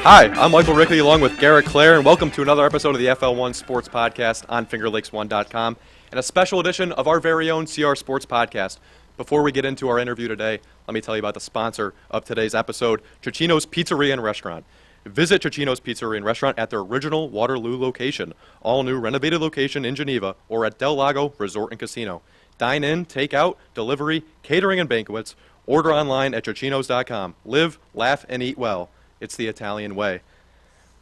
Hi, I'm Michael Ricci along with Garrett Clar, and welcome to another episode of the FL1 Sports Podcast on FingerLakes1.com and a special edition of our very own CR Sports Podcast. Before we get into our interview today, let me tell you about the sponsor of today's episode, Cecchino's Pizzeria and Restaurant. Visit Cecchino's Pizzeria and Restaurant at their original Waterloo location, all new renovated location in Geneva, or at Del Lago Resort and Casino. Dine in, take out, delivery, catering and banquets. Order online at cecchinos.com. Live, laugh, and eat well. It's the Italian way.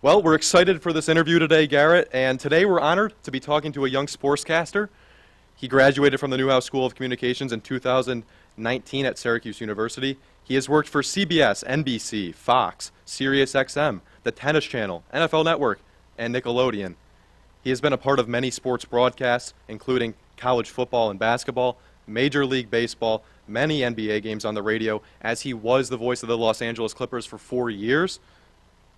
Well, we're excited for this interview today, Garrett, and today we're honored to be talking to a young sportscaster. He graduated from the Newhouse School of Communications in 2019 at Syracuse University. He has worked for CBS, NBC, Fox, Sirius XM, the Tennis Channel, NFL Network, and Nickelodeon. He has been a part of many sports broadcasts, including college football and basketball, Major League Baseball, many NBA games on the radio, as he was the voice of the Los Angeles Clippers for 4 years.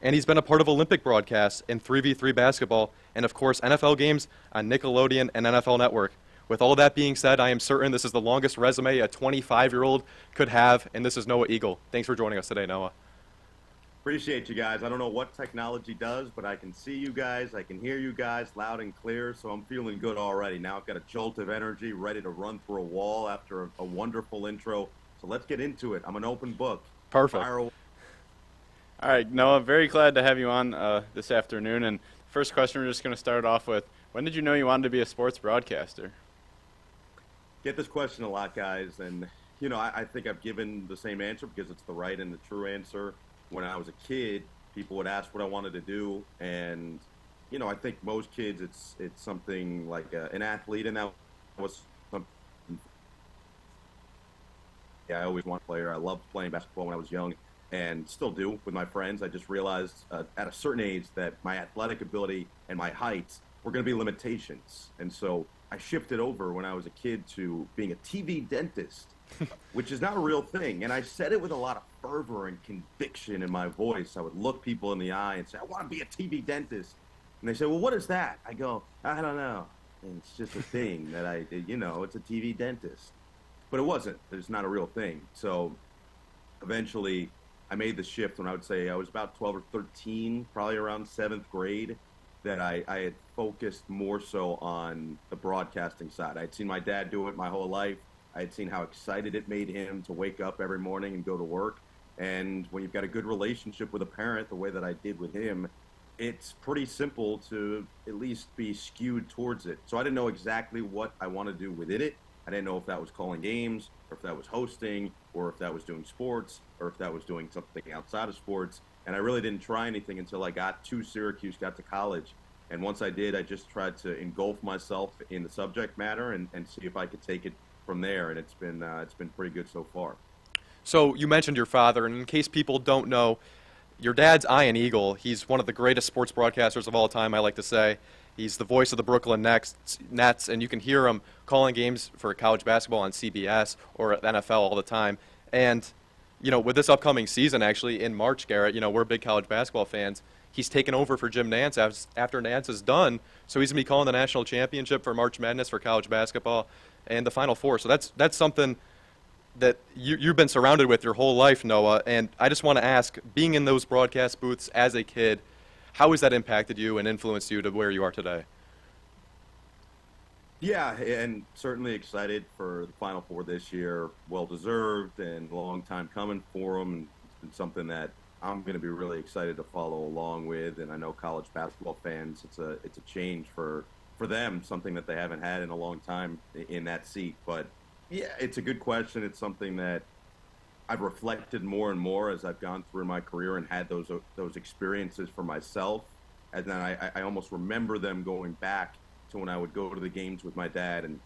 And he's been a part of Olympic broadcasts in 3v3 basketball, and of course NFL games on Nickelodeon and NFL Network. With all that being said, I am certain this is the longest resume a 25-year-old could have, and this is Noah Eagle. Thanks for joining us today, Noah. Appreciate you guys. I don't know what technology does, but I can see you guys, I can hear you guys loud and clear, so I'm feeling good already. Now I've got a jolt of energy, ready to run through a wall after a wonderful intro. So let's get into it. I'm an open book. Perfect. All right, Noah, very glad to have you on this afternoon. And first question we're just going to start off with, when did you know you wanted to be a sports broadcaster? Get this question a lot, guys, and you know I think I've given the same answer because it's the right and the true answer. When I was a kid, people would ask what I wanted to do, and you know I think most kids it's something like an athlete, and that was something. Yeah, I always wanted to play. I loved playing basketball when I was young, and still do with my friends. I just realized at a certain age that my athletic ability and my height were going to be limitations, and so I shifted over when I was a kid to being a TV dentist, which is not a real thing. And I said it with a lot of fervor and conviction in my voice. I would look people in the eye and say, I want to be a TV dentist. And they say, well, what is that? I go, I don't know. And it's just a thing that I did, you know, it's a TV dentist. But it wasn't. It's not a real thing. So eventually I made the shift when I would say I was about 12 or 13, probably around 7th grade, that I had focused more so on the broadcasting side. I'd seen my dad do it my whole life. I had seen how excited it made him to wake up every morning and go to work. And when you've got a good relationship with a parent, the way that I did with him, it's pretty simple to at least be skewed towards it. So I didn't know exactly what I wanted to do within it. I didn't know if that was calling games, or if that was hosting, or if that was doing sports, or if that was doing something outside of sports. And I really didn't try anything until I got to Syracuse, got to college. And once I did, I just tried to engulf myself in the subject matter and see if I could take it from there. And it's been pretty good so far. So you mentioned your father, and in case people don't know, your dad's Ian Eagle. He's one of the greatest sports broadcasters of all time, I like to say. He's the voice of the Brooklyn Nets, and you can hear him calling games for college basketball on CBS or at NFL all the time. And you know, with this upcoming season, actually, in March, Garrett, you know, we're big college basketball fans. He's taken over for Jim Nance after Nance is done. So he's going to be calling the national championship for March Madness for college basketball and the Final Four. So that's something that you've been surrounded with your whole life, Noah. And I just want to ask, being in those broadcast booths as a kid, how has that impacted you and influenced you to where you are today? Yeah, and certainly excited for the Final Four this year. Well-deserved and a long time coming for them. It's been something that I'm going to be really excited to follow along with. And I know college basketball fans, it's a change for them, something that they haven't had in a long time in that seat. But, yeah, it's a good question. It's something that I've reflected more and more as I've gone through my career and had those experiences for myself. And then I almost remember them going back to when I would go to the games with my dad and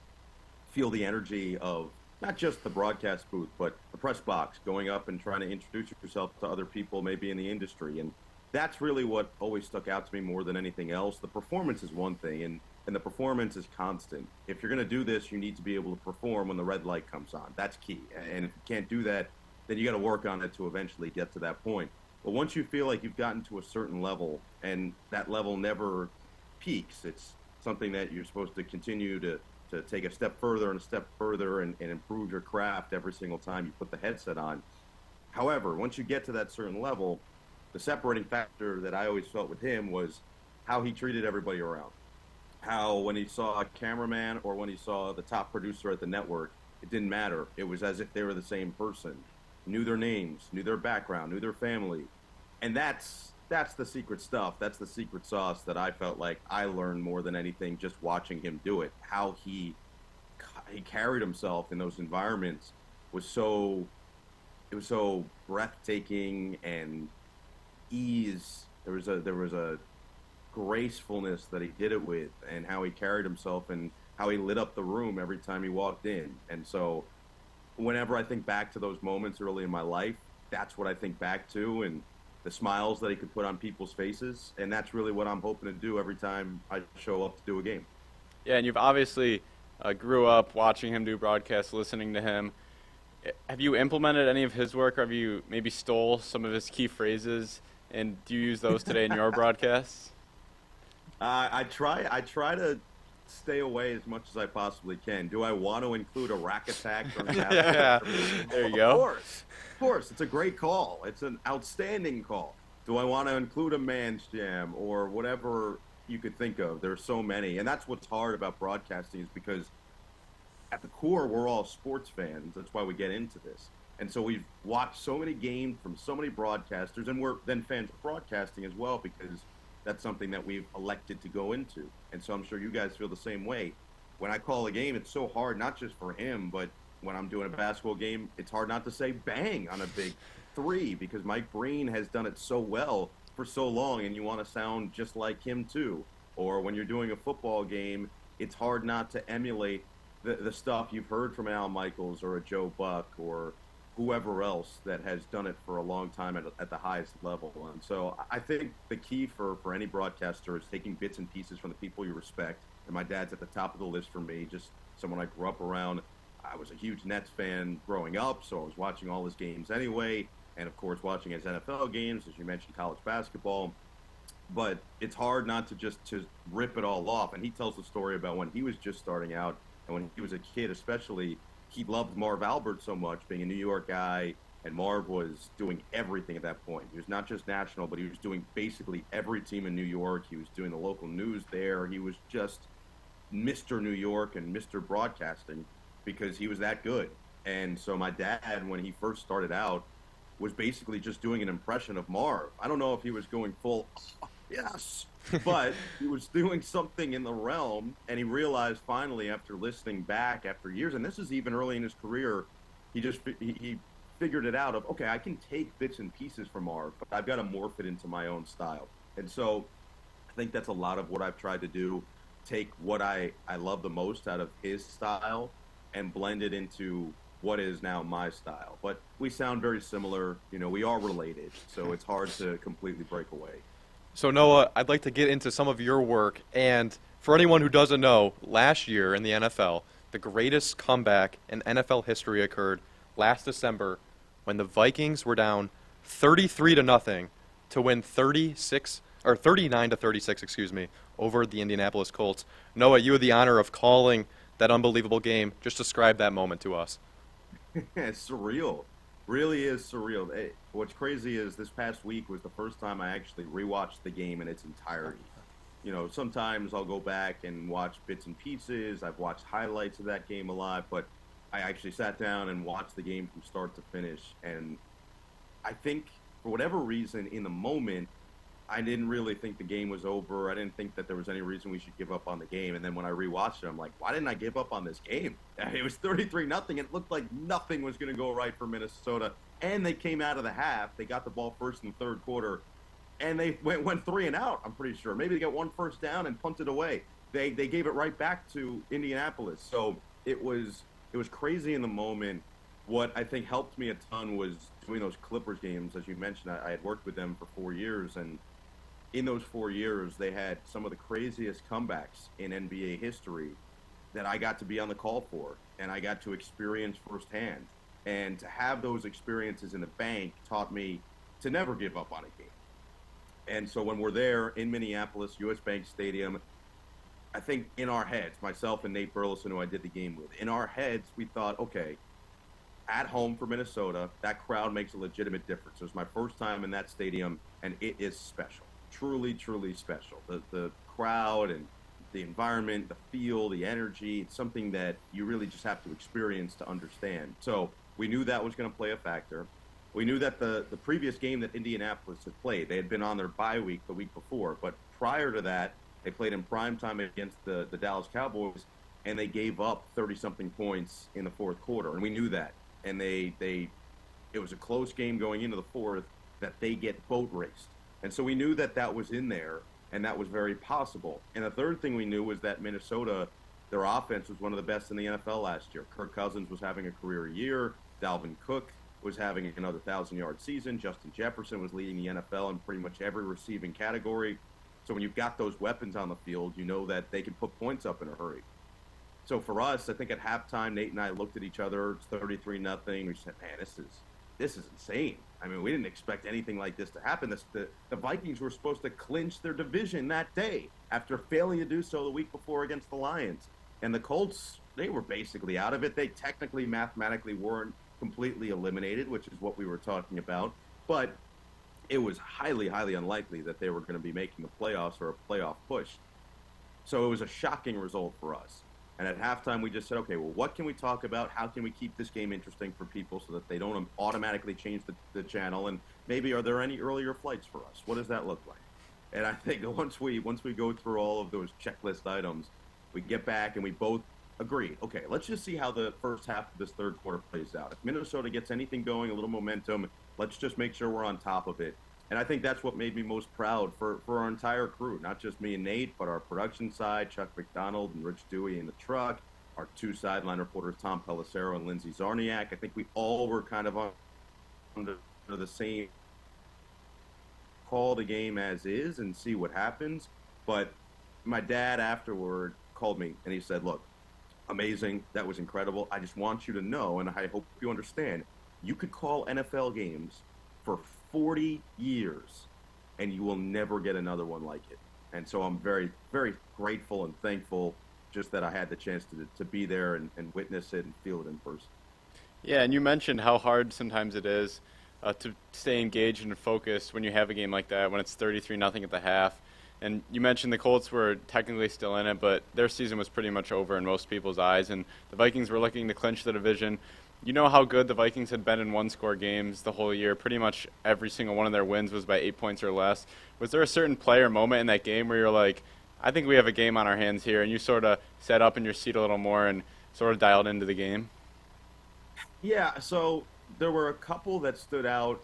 feel the energy of not just the broadcast booth, but the press box, going up and trying to introduce yourself to other people maybe in the industry. And that's really what always stuck out to me more than anything else. The performance is one thing, and the performance is constant. If you're going to do this, you need to be able to perform when the red light comes on. That's key. And if you can't do that, then you got to work on it to eventually get to that point. But once you feel like you've gotten to a certain level, and that level never peaks, it's something that you're supposed to continue to take a step further and a step further and improve your craft every single time you put the headset on. However, once you get to that certain level, the separating factor that I always felt with him was how he treated everybody around. How when he saw a cameraman or when he saw the top producer at the network, it didn't matter. It was as if they were the same person. Knew their names, knew their background, knew their family. And that's the secret stuff. That's the secret sauce that I felt like I learned more than anything just watching him do it. How he carried himself in those environments was so breathtaking and ease. There was a gracefulness that he did it with, and how he carried himself and how he lit up the room every time he walked in. And so whenever I think back to those moments early in my life, that's what I think back to, and the smiles that he could put on people's faces. And that's really what I'm hoping to do every time I show up to do a game. Yeah, and you've obviously grew up watching him do broadcasts, listening to him. Have you implemented any of his work, or have you maybe stole some of his key phrases, and do you use those today in your broadcasts? I try to stay away as much as I possibly can. Do I want to include a rack attack? Yeah, there you go. Of course. It's a great call. It's an outstanding call. Do I want to include a man's jam or whatever you could think of? There's so many. And that's what's hard about broadcasting, is because at the core, we're all sports fans. That's why we get into this. And so we've watched so many games from so many broadcasters, and we're then fans of broadcasting as well, because that's something that we've elected to go into. And so I'm sure you guys feel the same way. When I call a game, it's so hard, not just for him, but when I'm doing a basketball game, it's hard not to say bang on a big three, because Mike Breen has done it so well for so long, and you want to sound just like him too. Or when you're doing a football game, it's hard not to emulate the stuff you've heard from Al Michaels or a Joe Buck or whoever else that has done it for a long time at the highest level. And so I think the key for any broadcaster is taking bits and pieces from the people you respect. And my dad's at the top of the list for me, just someone I grew up around. I was a huge Nets fan growing up, so I was watching all his games anyway. And, of course, watching his NFL games, as you mentioned, college basketball. But it's hard not to just rip it all off. And he tells the story about when he was just starting out, and when he was a kid especially, he loved Marv Albert so much, being a New York guy, and Marv was doing everything at that point. He was not just national, but he was doing basically every team in New York. He was doing the local news there. He was just Mr. New York and Mr. Broadcasting, because he was that good. And so my dad, when he first started out, was basically just doing an impression of Marv. I don't know if he was going full, yes, but he was doing something in the realm, and he realized finally, after listening back after years, and this is even early in his career, he figured it out of, okay, I can take bits and pieces from Marv, but I've got to morph it into my own style. And so I think that's a lot of what I've tried to do, take what I love the most out of his style and blend it into what is now my style. But we sound very similar. You know, we are related, so it's hard to completely break away. So, Noah, I'd like to get into some of your work. And for anyone who doesn't know, last year in the NFL, the greatest comeback in NFL history occurred last December when the Vikings were down 33-0 to win 39-36, over the Indianapolis Colts. Noah, you had the honor of calling that unbelievable game. Just describe that moment to us. It's surreal. Really is surreal. What's crazy is this past week was the first time I actually rewatched the game in its entirety. You know, sometimes I'll go back and watch bits and pieces. I've watched highlights of that game a lot, but I actually sat down and watched the game from start to finish. And I think, for whatever reason, in the moment, I didn't really think the game was over. I didn't think that there was any reason we should give up on the game. And then when I rewatched it, I'm like, why didn't I give up on this game? It was 33-0. It looked like nothing was going to go right for Minnesota. And they came out of the half. They got the ball first in the third quarter. And they went 3 and out, I'm pretty sure. Maybe they got one first down and punted away. They gave it right back to Indianapolis. So it was crazy in the moment. What I think helped me a ton was doing those Clippers games. As you mentioned, I had worked with them for 4 years, and in those 4 years, they had some of the craziest comebacks in NBA history that I got to be on the call for, and I got to experience firsthand. And to have those experiences in the bank taught me to never give up on a game. And so when we're there in Minneapolis, US Bank Stadium, I think in our heads, myself and Nate Burleson, who I did the game with, in our heads, we thought, okay, at home for Minnesota, that crowd makes a legitimate difference. It was my first time in that stadium, and it is special, truly, truly special. The crowd and the environment, the feel, the energy, it's something that you really just have to experience to understand. So we knew that was going to play a factor. We knew that the previous game that Indianapolis had played, they had been on their bye week the week before, but prior to that, they played in prime time against the Dallas Cowboys, and they gave up 30-something points in the fourth quarter, and we knew that. And it was a close game going into the fourth that they get boat raced. And so we knew that that was in there, and that was very possible. And the third thing we knew was that Minnesota, their offense was one of the best in the NFL last year. Kirk Cousins was having a career year. Dalvin Cook was having another 1,000-yard season. Justin Jefferson was leading the NFL in pretty much every receiving category. So when you've got those weapons on the field, you know that they can put points up in a hurry. So for us, I think at halftime, Nate and I looked at each other. It's 33-0. We said, man, this is insane. I mean, we didn't expect anything like this to happen. The Vikings were supposed to clinch their division that day after failing to do so the week before against the Lions. And the Colts, they were basically out of it. They technically, mathematically weren't completely eliminated, which is what we were talking about. But it was highly, highly unlikely that they were going to be making the playoffs or a playoff push. So it was a shocking result for us. And at halftime, we just said, okay, well, what can we talk about? How can we keep this game interesting for people so that they don't automatically change the channel? And maybe are there any earlier flights for us? What does that look like? And I think once we go through all of those checklist items, we get back and we both agree, okay, let's just see how the first half of this third quarter plays out. If Minnesota gets anything going, a little momentum, let's just make sure we're on top of it. And I think that's what made me most proud for our entire crew, not just me and Nate, but our production side, Chuck McDonald and Rich Dewey in the truck, our two sideline reporters, Tom Pelissero and Lindsey Zarniak. I think we all were kind of under the same call the game as is and see what happens. But my dad afterward called me and he said, look, amazing, that was incredible. I just want you to know, and I hope you understand, you could call NFL games for 40 years, and you will never get another one like it. And so I'm very, very grateful and thankful just that I had the chance to be there and witness it and feel it in person. Yeah, and you mentioned how hard sometimes it is to stay engaged and focused when you have a game like that, when it's 33-0 at the half. And you mentioned the Colts were technically still in it, but their season was pretty much over in most people's eyes, and the Vikings were looking to clinch the division. You know how good the Vikings had been in one-score games the whole year. Pretty much every single one of their wins was by 8 points or less. Was there a certain play or moment in that game where you're like, I think we have a game on our hands here, and you sort of sat up in your seat a little more and sort of dialed into the game? Yeah, so there were a couple that stood out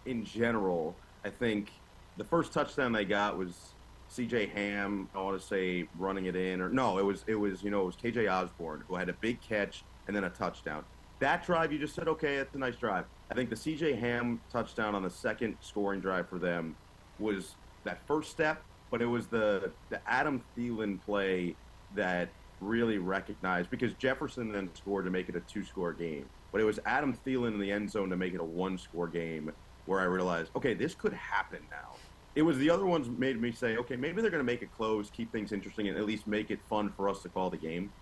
in general. I think the first touchdown they got was C.J. Ham, I want to say, running it in. It was K.J. Osborne, who had a big catch and then a touchdown. That drive, you just said, okay, that's a nice drive. I think the C.J. Ham touchdown on the second scoring drive for them was that first step, but it was the Adam Thielen play that really recognized, because Jefferson then scored to make it a two-score game. But it was Adam Thielen in the end zone to make it a one-score game where I realized, okay, this could happen now. It was the other ones made me say, okay, maybe they're going to make it close, keep things interesting, and at least make it fun for us to call the game.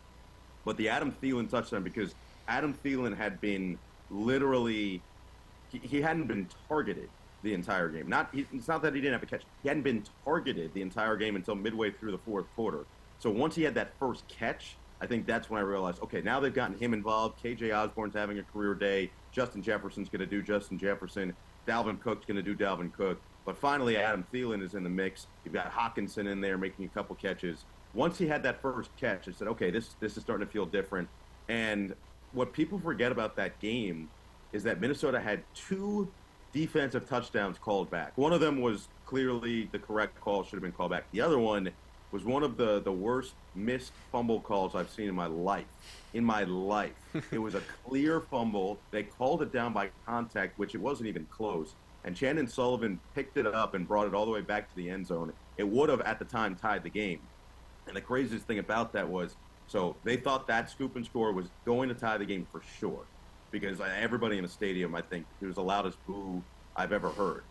But the Adam Thielen touchdown, because Adam Thielen had been literally he hadn't been targeted the entire game. It's not that he didn't have a catch. He hadn't been targeted the entire game until midway through the fourth quarter. So once he had that first catch, I think that's when I realized, okay, now they've gotten him involved. K.J. Osborne's having a career day. Justin Jefferson's going to do Justin Jefferson. Dalvin Cook's going to do Dalvin Cook. But finally, Adam Thielen is in the mix. You've got Hawkinson in there making a couple catches. Once he had that first catch, I said, okay, this is starting to feel different. And what people forget about that game is that Minnesota had two defensive touchdowns called back. One of them was clearly the correct call, should have been called back. The other one was one of the worst missed fumble calls I've seen in my life. It was a clear fumble. They called it down by contact, which it wasn't even close. And Chandon Sullivan picked it up and brought it all the way back to the end zone. It would have, at the time, tied the game. And the craziest thing about that was, so they thought that scoop and score was going to tie the game for sure, because everybody in the stadium, I think, it was the loudest boo I've ever heard.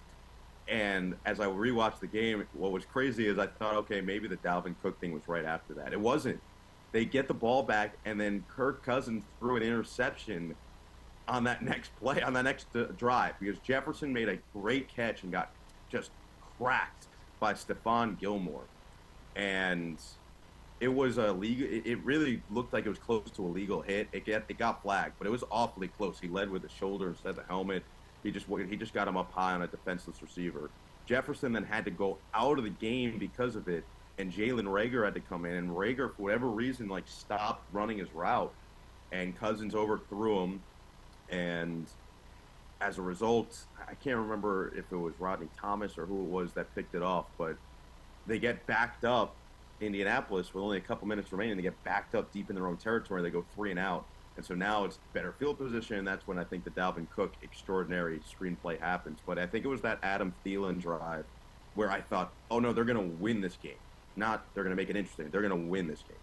And as I rewatched the game, what was crazy is I thought, okay, maybe the Dalvin Cook thing was right after that. It wasn't. They get the ball back, and then Kirk Cousins threw an interception on that next play, on that next drive, because Jefferson made a great catch and got just cracked by Stephon Gilmore. And it was a legal. It really looked like it was close to a legal hit. It got flagged, but it was awfully close. He led with the shoulder instead of the helmet. He just got him up high on a defenseless receiver. Jefferson then had to go out of the game because of it, and Jalen Reagor had to come in. And Reagor, for whatever reason, stopped running his route, and Cousins overthrew him. And as a result, I can't remember if it was Rodney Thomas or who it was that picked it off, but they get backed up. Indianapolis, with only a couple minutes remaining, they get backed up deep in their own territory. They go 3 and out. And so now it's better field position, and that's when I think the Dalvin Cook extraordinary screenplay happens. But I think it was that Adam Thielen drive where I thought, oh, no, they're going to win this game. Not they're going to make it interesting. They're going to win this game.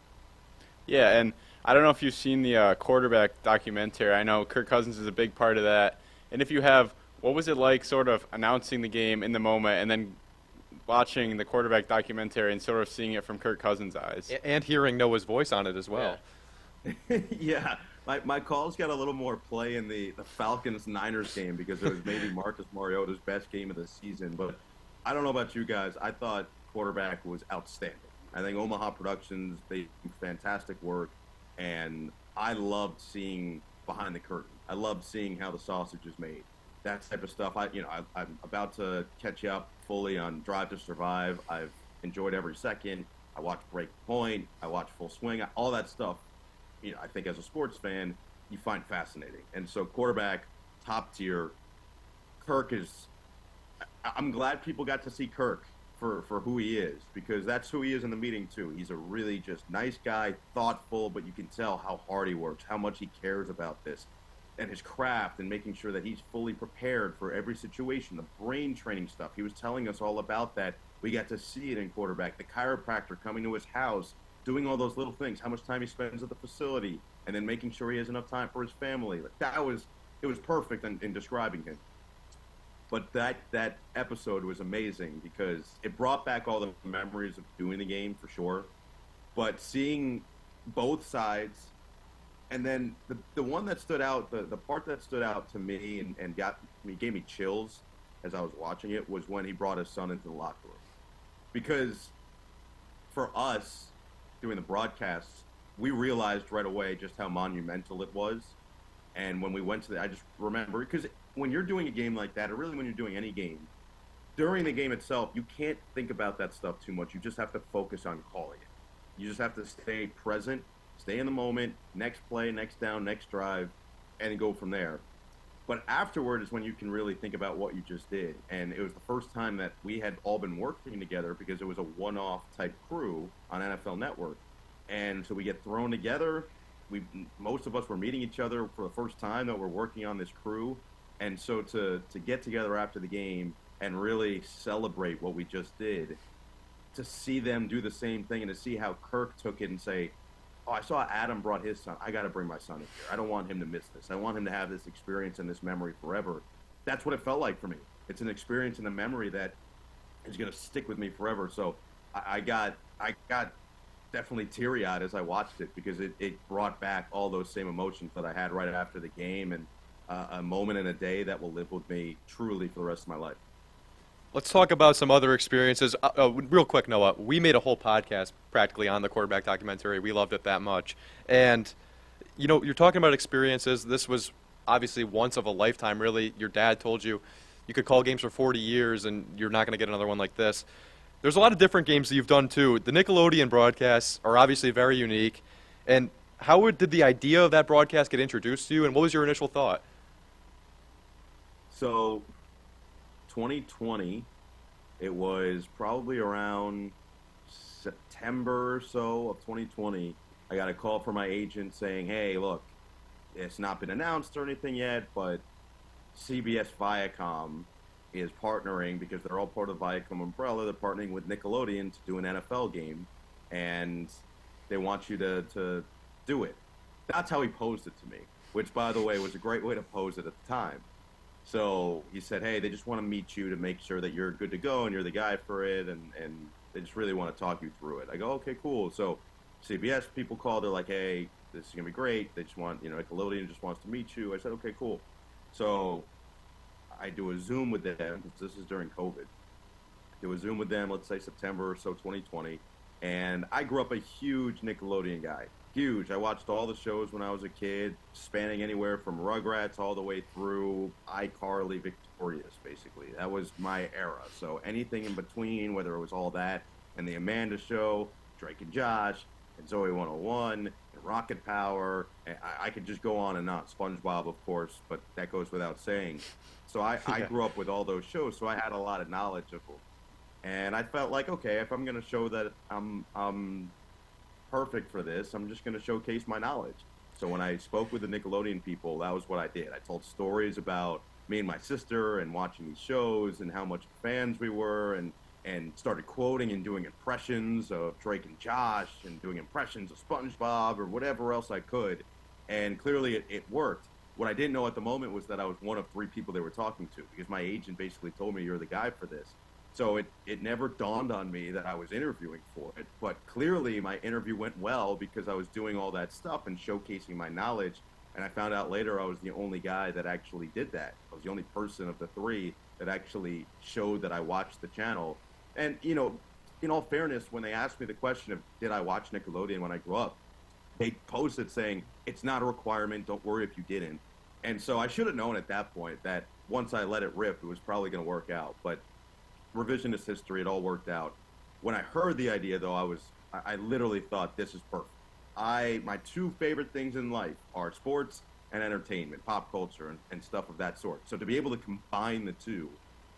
Yeah, and I don't know if you've seen the quarterback documentary. I know Kirk Cousins is a big part of that. And if you have, what was it like sort of announcing the game in the moment and then watching the quarterback documentary and sort of seeing it from Kirk Cousins' eyes? And hearing Noah's voice on it as well. Yeah. Yeah. My calls got a little more play in the Falcons-Niners game because it was maybe Marcus Mariota's best game of the season. But I don't know about you guys. I thought quarterback was outstanding. I think Omaha Productions, they do fantastic work. And I loved seeing behind the curtain. I loved seeing how the sausage is made. That type of stuff. I'm about to catch up fully on Drive to Survive. I've enjoyed every second. I watched Break Point. I watched Full Swing. All that stuff. I think as a sports fan, you find fascinating. And so quarterback, top tier, Kirk is – I'm glad people got to see Kirk for who he is, because that's who he is in the meeting too. He's a really just nice guy, thoughtful, but you can tell how hard he works, how much he cares about this, and his craft, and making sure that he's fully prepared for every situation, the brain training stuff. He was telling us all about that. We got to see it in quarterback, the chiropractor coming to his house, doing all those little things, how much time he spends at the facility, and then making sure he has enough time for his family. It was perfect in describing him. But that episode was amazing because it brought back all the memories of doing the game for sure. But seeing both sides, and then the one that stood out, the part that stood out to me and gave me chills as I was watching it was when he brought his son into the locker room. Because for us, doing the broadcasts, we realized right away just how monumental it was. And when we went to I just remember, because when you're doing a game like that, or really when you're doing any game, during the game itself, you can't think about that stuff too much. You just have to focus on calling it. You just have to stay present, stay in the moment, next play, next down, next drive, and go from there. But afterward is when you can really think about what you just did. And it was the first time that we had all been working together because it was a one-off type crew on NFL Network. And so we get thrown together. Most of us were meeting each other for the first time that we're working on this crew. And so to get together after the game and really celebrate what we just did, to see them do the same thing and to see how Kirk took it and say, oh, I saw Adam brought his son. I got to bring my son in here. I don't want him to miss this. I want him to have this experience and this memory forever. That's what it felt like for me. It's an experience and a memory that is going to stick with me forever. So I got definitely teary-eyed as I watched it because it brought back all those same emotions that I had right after the game, and a moment in a day that will live with me truly for the rest of my life. Let's talk about some other experiences. Real quick, Noah, we made a whole podcast practically on the quarterback documentary. We loved it that much. And, you're talking about experiences. This was obviously once of a lifetime, really. Your dad told you could call games for 40 years and you're not going to get another one like this. There's a lot of different games that you've done, too. The Nickelodeon broadcasts are obviously very unique. And how did the idea of that broadcast get introduced to you, and what was your initial thought? So 2020, it was probably around September or so of 2020. I got a call from my agent saying, hey, look, it's not been announced or anything yet, but CBS Viacom is partnering, because they're all part of the Viacom umbrella, they're partnering with Nickelodeon to do an NFL game, and they want you to do it. That's how he posed it to me, which, by the way, was a great way to pose it at the time. So he said, hey, they just want to meet you to make sure that you're good to go and you're the guy for it, and they just really want to talk you through it. I go, okay, cool. So CBS people called, they're like, hey, this is going to be great. They just want, Nickelodeon just wants to meet you. I said, okay, cool. So I do a Zoom with them, because this is during COVID. do a Zoom with them, let's say September or so 2020. And I grew up a huge Nickelodeon guy. Huge. I watched all the shows when I was a kid, spanning anywhere from Rugrats all the way through iCarly, Victorious, basically. That was my era. So anything in between, whether it was all that and The Amanda Show, Drake and Josh, and Zoe 101, and Rocket Power, and I could just go on and on. SpongeBob, of course, but that goes without saying. So I grew up with all those shows, so I had a lot of knowledge of them. And I felt like, okay, if I'm going to show that I'm perfect for this, I'm just going to showcase my knowledge. So when I spoke with the Nickelodeon people, that was what I did. I told stories about me and my sister and watching these shows and how much fans we were, and started quoting and doing impressions of Drake and Josh and doing impressions of SpongeBob or whatever else I could. And clearly it worked. What I didn't know at the moment was that I was one of 3 people they were talking to, because my agent basically told me, you're the guy for this. So it never dawned on me that I was interviewing for it. But clearly my interview went well because I was doing all that stuff and showcasing my knowledge. And I found out later I was the only guy that actually did that. I was the only person of the 3 that actually showed that I watched the channel. And, you know, in all fairness, when they asked me the question of did I watch Nickelodeon when I grew up, they posted saying, it's not a requirement, don't worry if you didn't. And so I should have known at that point that once I let it rip, it was probably going to work out. But revisionist history, it all worked out. When I heard the idea, though, I literally thought, this is perfect. My 2 favorite things in life are sports and entertainment, pop culture, and stuff of that sort. So to be able to combine the 2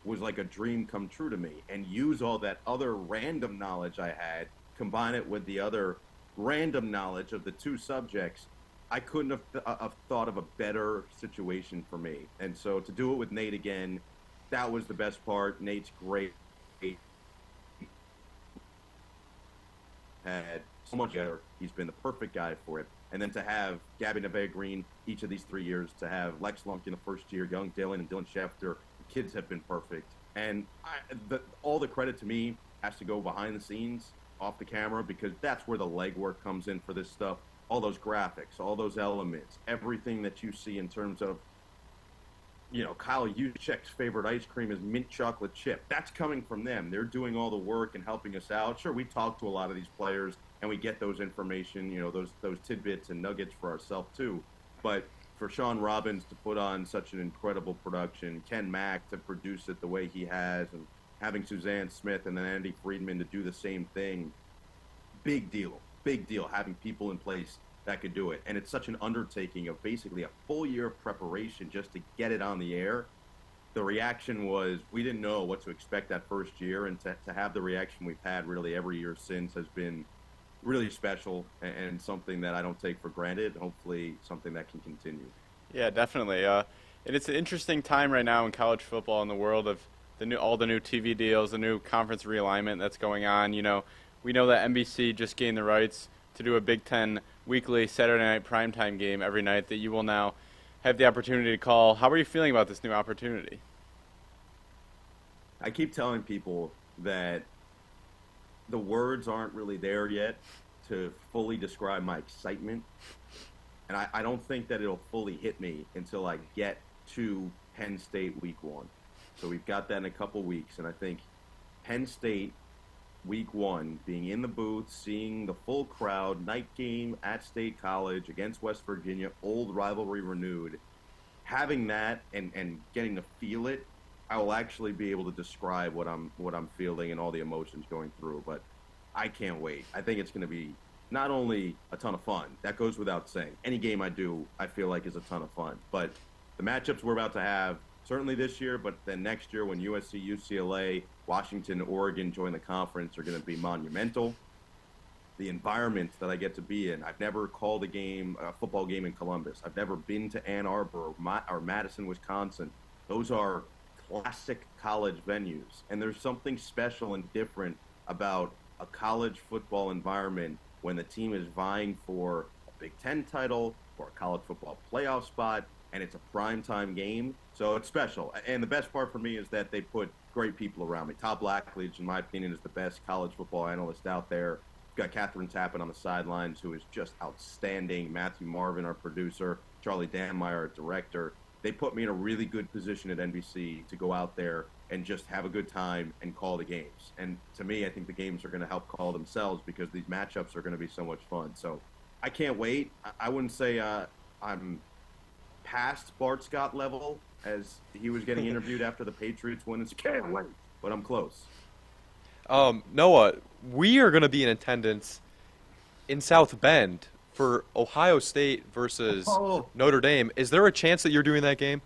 was like a dream come true to me, and use all that other random knowledge I had, combine it with the other random knowledge of the 2 subjects. I couldn't have thought of a better situation for me. And so to do it with Nate again, that was the best part. Nate's great. Had so much better. He's been the perfect guy for it. And then to have Gabby Nevea-Green each of these 3 years, to have Lex Lumpkin the first year, young Dylan and Dylan Schefter, the kids have been perfect. And all the credit to me has to go behind the scenes, off the camera, because that's where the legwork comes in for this stuff. All those graphics, all those elements, everything that you see in terms of, you know, Kyle Juszczyk's favorite ice cream is mint chocolate chip. That's coming from them. They're doing all the work and helping us out. Sure, we talk to a lot of these players and we get those information, you know, those tidbits and nuggets for ourselves too. But for Sean Robbins to put on such an incredible production, Ken Mack to produce it the way he has, and having Suzanne Smith and then Andy Friedman to do the same thing, big deal having people in place that could do it. And it's such an undertaking of basically a full year of preparation just to get it on the air. The reaction was, we didn't know what to expect that first year, and to have the reaction we've had really every year since has been really special, and something that I don't take for granted. Hopefully something that can continue. Yeah, definitely. And it's an interesting time right now in college football, in the world of all the new TV deals, the new conference realignment that's going on. You know, we know that NBC just gained the rights to do a Big Ten weekly Saturday night primetime game every night that you will now have the opportunity to call. How are you feeling about this new opportunity? I keep telling people that the words aren't really there yet to fully describe my excitement. And I don't think that it'll fully hit me until I get to Penn State week 1. So we've got that in a couple weeks. And I think Penn State week 1, being in the booth, seeing the full crowd, night game at State College against West Virginia, old rivalry renewed, having that and getting to feel it, I will actually be able to describe what I'm feeling and all the emotions going through. But I can't wait. I think it's going to be not only a ton of fun, that goes without saying. Any game I do, I feel like is a ton of fun. But the matchups we're about to have, certainly this year, but then next year when USC, UCLA, Washington, Oregon join the conference, are going to be monumental. The environment that I get to be in, I've never called a football game in Columbus. I've never been to Ann Arbor or Madison, Wisconsin. Those are classic college venues, and there's something special and different about a college football environment when the team is vying for a Big Ten title or a college football playoff spot, and it's a primetime game. So it's special. And the best part for me is that they put great people around me. Todd Blackledge, in my opinion, is the best college football analyst out there. We've got Catherine Tappan on the sidelines, who is just outstanding. Matthew Marvin, our producer. Charlie Danmeyer, our director. they put me in a really good position at NBC to go out there and just have a good time and call the games. And to me, I think the games are going to help call themselves because these matchups are going to be so much fun. So I can't wait. I wouldn't say I'm past Bart Scott level as he was getting interviewed after the Patriots win. It's can't wait, but I'm close. Noah, we are going to be in attendance in South Bend for Ohio State versus Notre Dame. Is there a chance that you're doing that game?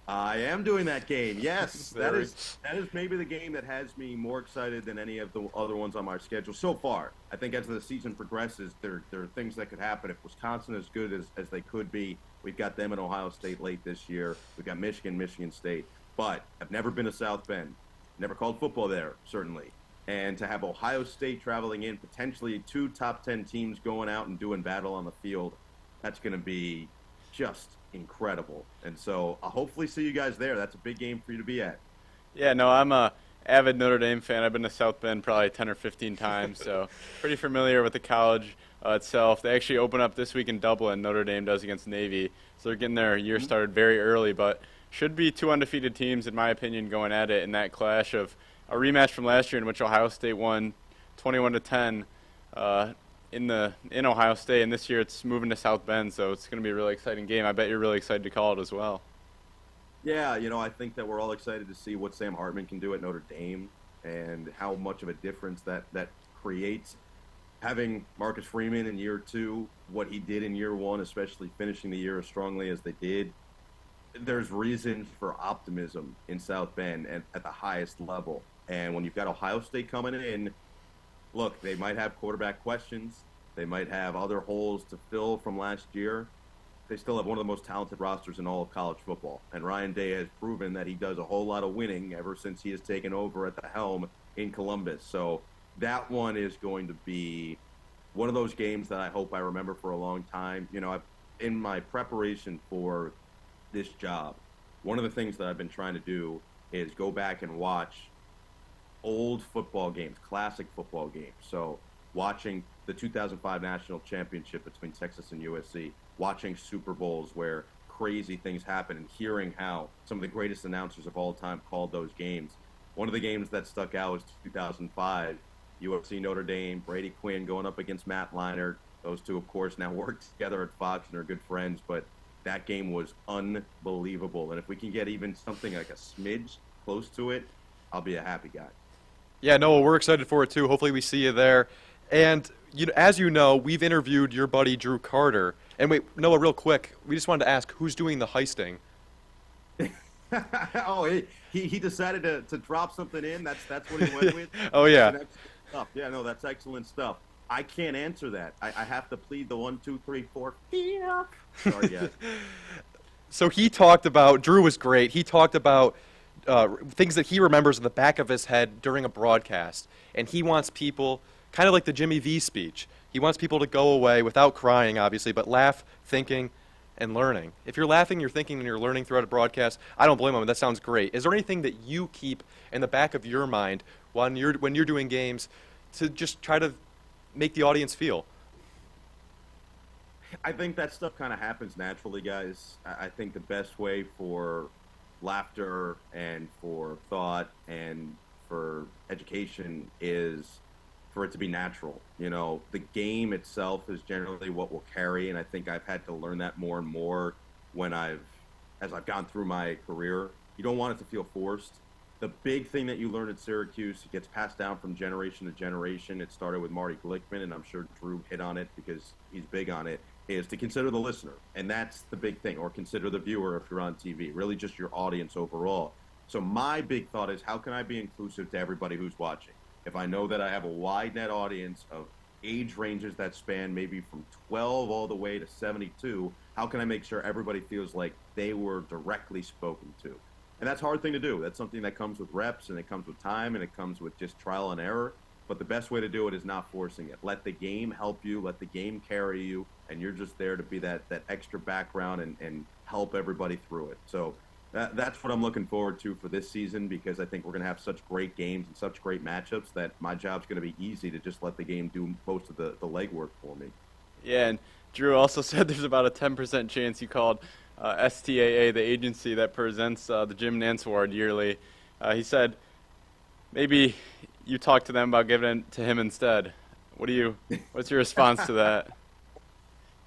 I am doing that game, yes. that is maybe the game that has me more excited than any of the other ones on my schedule so far. I think as the season progresses, there are things that could happen. If Wisconsin is good as they could be, we've got them in Ohio State late this year. We've got Michigan State. But I've never been to South Bend. Never called football there, certainly. And to have Ohio State traveling in, potentially 2 top 10 teams going out and doing battle on the field, that's going to be just incredible. And so I'll hopefully see you guys there. That's a big game for you to be at. Yeah, no, I'm a avid Notre Dame fan. I've been to South Bend probably 10 or 15 times, so pretty familiar with the college itself. They actually open up this week in Dublin. Notre Dame does against Navy, so they're getting their year started very early, but should be 2 undefeated teams, in my opinion, going at it in that clash of a rematch from last year in which Ohio State won 21-10 in Ohio State, and this year it's moving to South Bend, so it's going to be a really exciting game. I bet you're really excited to call it as well. Yeah, I think that we're all excited to see what Sam Hartman can do at Notre Dame and how much of a difference that creates. Having Marcus Freeman in year 2, what he did in year 1, especially finishing the year as strongly as they did, there's reason for optimism in South Bend at the highest level. And when you've got Ohio State coming in, look, they might have quarterback questions. They might have other holes to fill from last year. They still have one of the most talented rosters in all of college football. And Ryan Day has proven that he does a whole lot of winning ever since he has taken over at the helm in Columbus. So that one is going to be one of those games that I hope I remember for a long time. In my preparation for this job, one of the things that I've been trying to do is go back and watch old football games, classic football games. So watching the 2005 national championship between Texas and USC, watching Super Bowls where crazy things happen, and hearing how some of the greatest announcers of all time called those games. One of the games that stuck out was 2005, USC Notre Dame, Brady Quinn going up against Matt Leinart. Those two, of course, now work together at Fox and are good friends, but that game was unbelievable. And if we can get even something like a smidge close to it, I'll be a happy guy. Yeah, Noah, we're excited for it too. Hopefully we see you there. And as you know, we've interviewed your buddy Drew Carter. And wait, Noah, real quick, we just wanted to ask, who's doing the heisting? He decided to drop something in. That's what he went with. Oh, yeah. Yeah, no, that's excellent stuff. I can't answer that. I have to plead the 1, 2, 3, 4. Yeah. Sorry, guys. So Drew was great. He talked about things that he remembers in the back of his head during a broadcast. And he wants people, kind of like the Jimmy V speech, he wants people to go away without crying, obviously, but laugh, thinking, and learning. If you're laughing, you're thinking, and you're learning throughout a broadcast, I don't blame him. That sounds great. Is there anything that you keep in the back of your mind when you're doing games to just try to make the audience feel? I think that stuff kind of happens naturally, guys. I think the best way for laughter and for thought and for education is for it to be natural. The game itself is generally what will carry, and I think I've had to learn that more and more as I've gone through my career. You don't want it to feel forced. The big thing that you learn at Syracuse, it gets passed down from generation to generation. It started with Marty Glickman, and I'm sure Drew hit on it because he's big on it, is to consider the listener. And that's the big thing, or consider the viewer if you're on TV, really just your audience overall. So my big thought is, how can I be inclusive to everybody who's watching? If I know that I have a wide net audience of age ranges that span maybe from 12 all the way to 72, how can I make sure everybody feels like they were directly spoken to? And that's a hard thing to do. That's something that comes with reps, and it comes with time, and it comes with just trial and error. But the best way to do it is not forcing it. Let the game help you. Let the game carry you. And you're just there to be that extra background and help everybody through it. So that's what I'm looking forward to for this season, because I think we're going to have such great games and such great matchups that my job's going to be easy to just let the game do most of the legwork for me. Yeah, and Drew also said there's about a 10% chance you called STAA, the agency that presents the Jim Nantz Award yearly. He said maybe you talk to them about giving it to him instead. What's your response to that?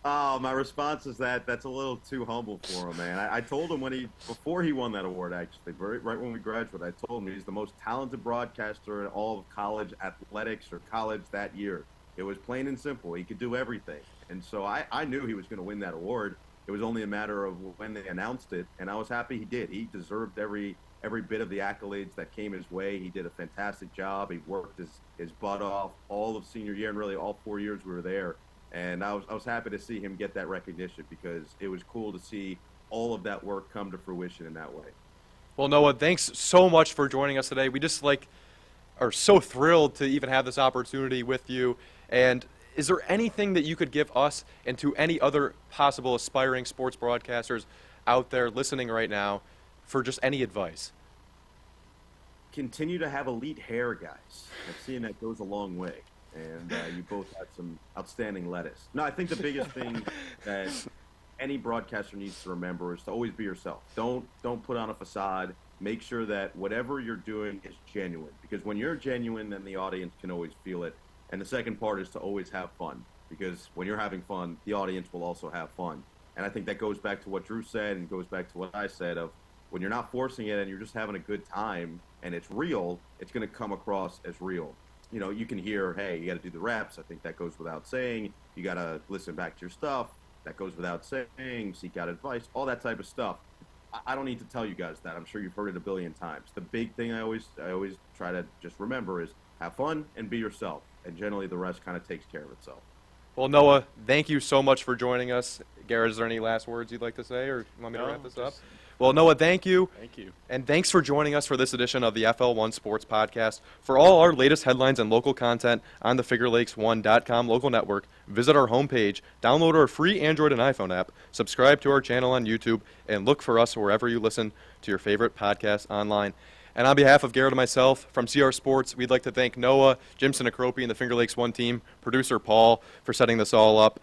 Oh, my response is that's a little too humble for him, man. I told him before he won that award, actually, right when we graduated, I told him he's the most talented broadcaster in all of college athletics or college that year. It was plain and simple. He could do everything. And so I knew he was going to win that award. It was only a matter of when they announced it, and I was happy he did. He deserved every bit of the accolades that came his way. He did a fantastic job. He worked his butt off all of senior year and really all 4 years we were there. And I was happy to see him get that recognition because it was cool to see all of that work come to fruition in that way. Well, Noah, thanks so much for joining us today. We just are so thrilled to even have this opportunity with you. And is there anything that you could give us and to any other possible aspiring sports broadcasters out there listening right now for just any advice? Continue to have elite hair, guys. I've seen that goes a long way. And you both had some outstanding lettuce. No, I think the biggest thing that any broadcaster needs to remember is to always be yourself. Don't put on a facade. Make sure that whatever you're doing is genuine. Because when you're genuine, then the audience can always feel it. And the second part is to always have fun. Because when you're having fun, the audience will also have fun. And I think that goes back to what Drew said and goes back to what I said of when you're not forcing it and you're just having a good time and it's real, it's going to come across as real. You know, you can hear, hey, you got to do the reps. I think that goes without saying. You got to listen back to your stuff. That goes without saying. Seek out advice, all that type of stuff. I don't need to tell you guys that. I'm sure you've heard it a billion times. The big thing I always try to just remember is have fun and be yourself. And generally the rest kind of takes care of itself. Well, Noah, thank you so much for joining us. Garrett, is there any last words you'd like to say, or you want me to wrap this up? Well, Noah, thank you. Thank you. And thanks for joining us for this edition of the FL1 Sports Podcast. For all our latest headlines and local content on the FingerLakes1.com local network, visit our homepage, download our free Android and iPhone app, subscribe to our channel on YouTube, and look for us wherever you listen to your favorite podcast online. And on behalf of Garrett and myself from CR Sports, we'd like to thank Noah, Jim Sinacropi, and the Finger Lakes 1 team, producer Paul, for setting this all up.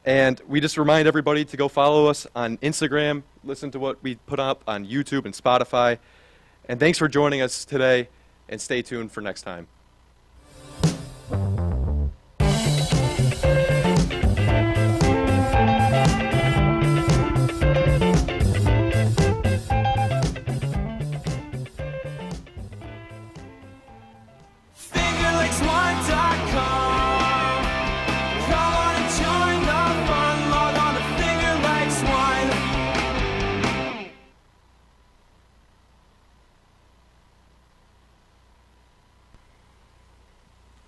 And we just remind everybody to go follow us on Instagram, listen to what we put up on YouTube and Spotify. And thanks for joining us today, and stay tuned for next time.